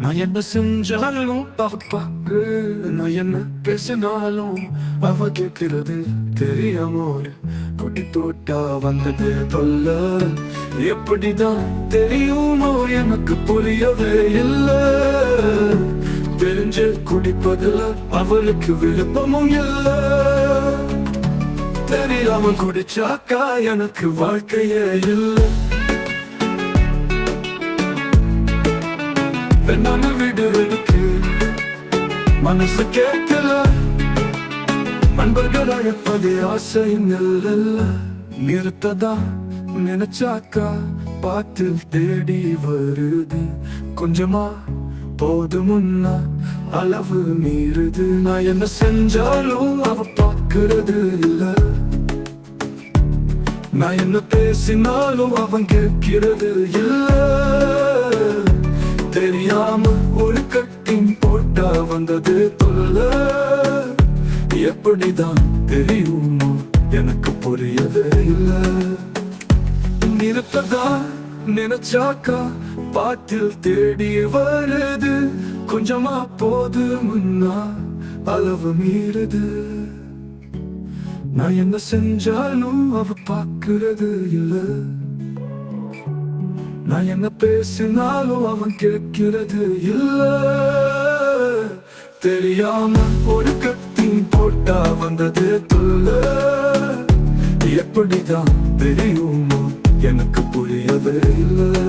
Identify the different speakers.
Speaker 1: நான் என்ன செஞ்சாலும் அவ பாக்கு, நான் என்ன பேசினாலும் அவ கேட்கிறது தெரியாம குட்டி தோட்டா வந்தது தொல்ல. எப்படிதான் தெரியுமோ எனக்கு புரியவே இல்லை. தெரிஞ்சு குடிப்பதில் அவளுக்கு விருப்பமும் இல்லை. தெரியாம குடிச்சாக்கா எனக்கு வாழ்க்கையே இல்லை. பெண்ணான விடுவதற்கு மனசு கேட்கல. நண்பர்கள் அழைப்பதே ஆசை நில்ல. நிறுத்ததா நினைச்சாக்கா பாத்தில் தேடி வருது. கொஞ்சமா போதுமுன்னா அளவு மீறுது. நான் என்ன செஞ்சாலும் அவ பார்க்கிறது இல்ல. நான் என்ன பேசினாலும் அவன் கேட்கிறது இல்ல. தெரியாம ஒரு கட்டிங் போட்டா வந்தது தொல்ல. எப்படிதான் தெரியுமோ எனக்கு புரியவே இல்லை. நிறுத்ததா நினைச்சாக்கா பாட்டில் தேடி வருது. கொஞ்சமா போதுமுன்னா அளவு மீறுது. நான் என்ன செஞ்சாலும் அவ பார்க்கிறது இல்லை. நான் என்ன பேசினாலும் அவன் கேட்கிறது இல்ல. தெரியாம ஒரு கட்டிங் போட்டா வந்தது தொல்ல. எப்படிதான் தெரியுமோ எனக்கு புரியவே இல்லை.